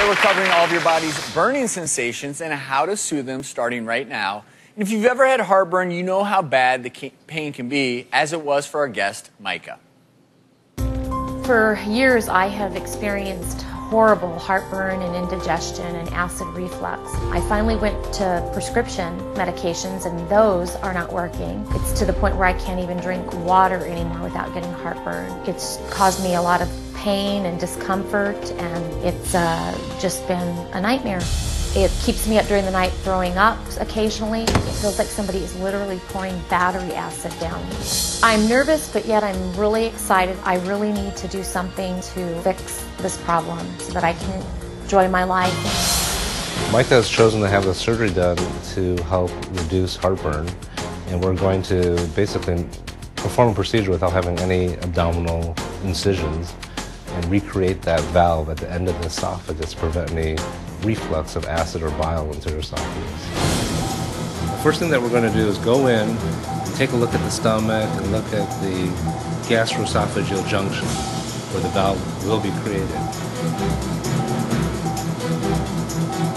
we're covering all of your body's burning sensations and how to soothe them starting right now. And if you've ever had heartburn, you know how bad the pain can be, as it was for our guest, Micah. For years, I have experienced horrible heartburn and indigestion and acid reflux. I finally went to prescription medications, and those are not working. It's to the point where I can't even drink water anymore without getting heartburn. It's caused me a lot of pain and discomfort, and it's just been a nightmare. It keeps me up during the night throwing up occasionally. It feels like somebody is literally pouring battery acid down me. I'm nervous, but yet I'm really excited. I really need to do something to fix this problem so that I can enjoy my life. Micah has chosen to have the surgery done to help reduce heartburn, and we're going to basically perform a procedure without having any abdominal incisions and recreate that valve at the end of the esophagus to prevent any reflux of acid or bile into your esophagus. The first thing that we're going to do is go in and take a look at the stomach and look at the gastroesophageal junction where the valve will be created.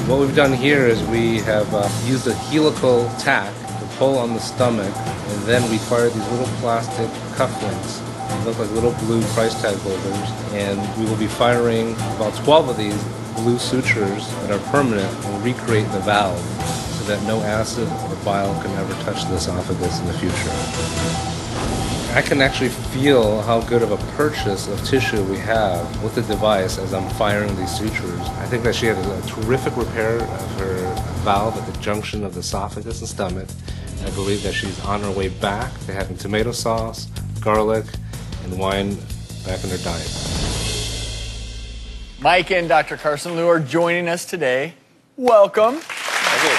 What we've done here is we have used a helical tack to pull on the stomach, and then we fire these little plastic cufflinks. They look like little blue price tag holders, and we will be firing about 12 of these blue sutures that are permanent and recreate the valve so that no acid or bile can ever touch the esophagus in the future. I can actually feel how good of a purchase of tissue we have with the device as I'm firing these sutures. I think that she had a terrific repair of her valve at the junction of the esophagus and stomach. I believe that she's on her way back to having tomato sauce, garlic, and wine back in her diet. Mike and Dr. Carson Liu are joining us today. Welcome. Thank you.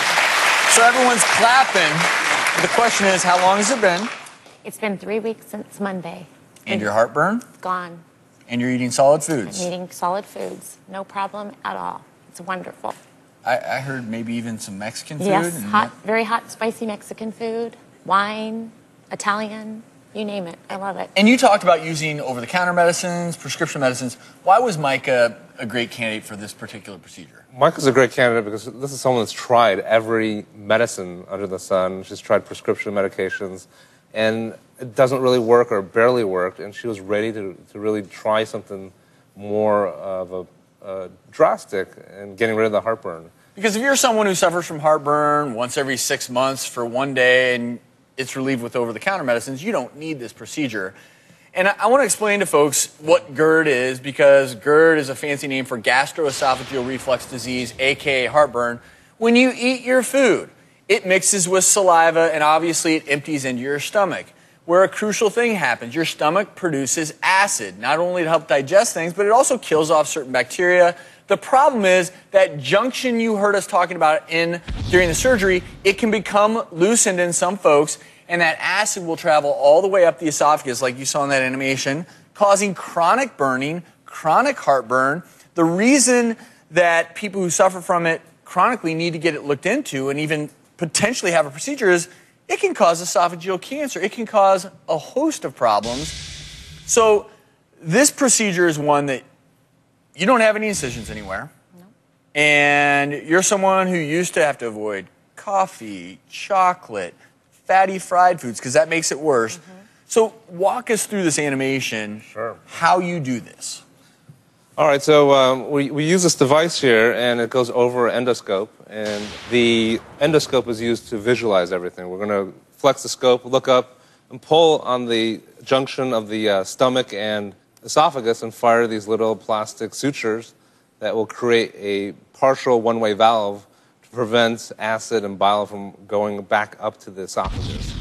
So everyone's clapping. The question is, how long has it been? It's been 3 weeks since Monday. And your heartburn? Gone. And you're eating solid foods? I'm eating solid foods. No problem at all. It's wonderful. I heard maybe even some Mexican food? Yes, very hot, spicy Mexican food, wine, Italian, you name it. I love it. And you talked about using over-the-counter medicines, prescription medicines. Why was Micah a great candidate for this particular procedure? Micah's a great candidate because this is someone that's tried every medicine under the sun. She's tried prescription medications, and it doesn't really work or barely worked, and she was ready to really try something more of a drastic in getting rid of the heartburn. Because if you're someone who suffers from heartburn once every 6 months for one day and it's relieved with over-the-counter medicines, you don't need this procedure. And I want to explain to folks what GERD is, because GERD is a fancy name for gastroesophageal reflux disease, aka heartburn. When you eat your food, it mixes with saliva, and obviously it empties into your stomach, where a crucial thing happens. Your stomach produces acid, not only to help digest things, but it also kills off certain bacteria. The problem is that junction you heard us talking about during the surgery, it can become loosened in some folks, and that acid will travel all the way up the esophagus, like you saw in that animation, causing chronic burning, chronic heartburn. The reason that people who suffer from it chronically need to get it looked into and even potentially have a procedure is it can cause esophageal cancer. It can cause a host of problems. So this procedure is one that you don't have any incisions anywhere. No. And you're someone who used to have to avoid coffee, chocolate, fatty fried foods, because that makes it worse. Mm-hmm. So walk us through this animation, Sure. How you do this. All right, so we use this device here, and it goes over an endoscope, and the endoscope is used to visualize everything. We're going to flex the scope, look up, and pull on the junction of the stomach and esophagus and fire these little plastic sutures that will create a partial one-way valve to prevent acid and bile from going back up to the esophagus,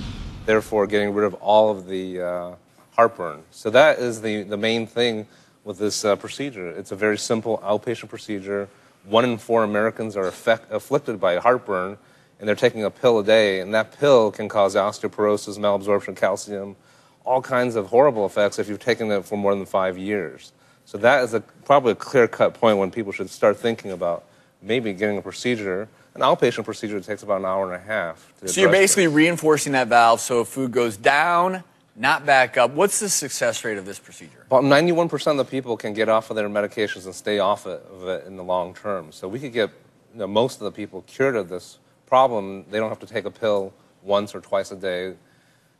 therefore getting rid of all of the heartburn. So that is the main thing with this procedure. It's a very simple outpatient procedure. 1 in 4 Americans are afflicted by heartburn, and they're taking a pill a day, and that pill can cause osteoporosis, malabsorption, calcium, all kinds of horrible effects if you've taken it for more than 5 years. So that is probably a clear-cut point when people should start thinking about maybe getting a procedure. An outpatient procedure takes about an hour and a half. So you're basically reinforcing that valve so if food goes down, not back up. What's the success rate of this procedure? About 91% of the people can get off of their medications and stay off of it in the long term. So we could get most of the people cured of this problem. They don't have to take a pill once or twice a day.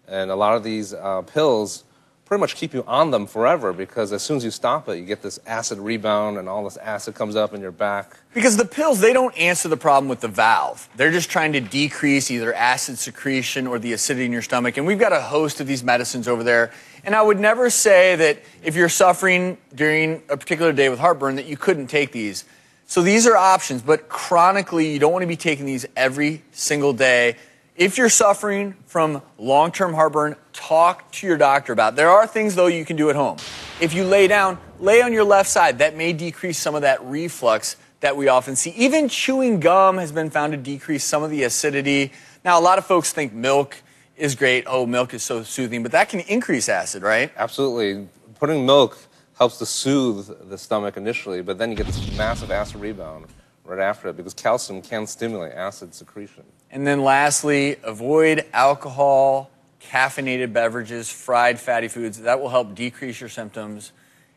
And a lot of these pills pretty much keep you on them forever, because as soon as you stop it, you get this acid rebound and all this acid comes up in your back. Because the pills, they don't answer the problem with the valve. They're just trying to decrease either acid secretion or the acidity in your stomach. And we've got a host of these medicines over there. And I would never say that if you're suffering during a particular day with heartburn that you couldn't take these. So these are options, but chronically, you don't want to be taking these every single day. If you're suffering from long-term heartburn, talk to your doctor about it. There are things, though, you can do at home. If you lay down, lay on your left side. That may decrease some of that reflux that we often see. Even chewing gum has been found to decrease some of the acidity. Now, a lot of folks think milk is great. Oh, milk is so soothing, but that can increase acid, right? Absolutely. Putting milk helps to soothe the stomach initially, but then you get this massive acid rebound right after it, because calcium can stimulate acid secretion. And then lastly, avoid alcohol, caffeinated beverages, fried fatty foods. That will help decrease your symptoms.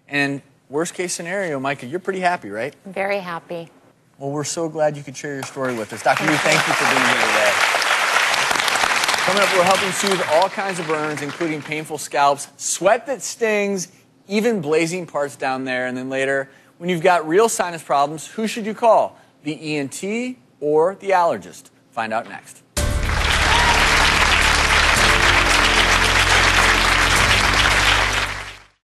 And worst case scenario, Micah, you're pretty happy, right? Very happy. Well, we're so glad you could share your story with us. Dr. Yu, thank you for being here today. Coming up, we're helping soothe all kinds of burns, including painful scalps, sweat that stings, even blazing parts down there. And then later, when you've got real sinus problems, who should you call? The ENT or the allergist? Find out next.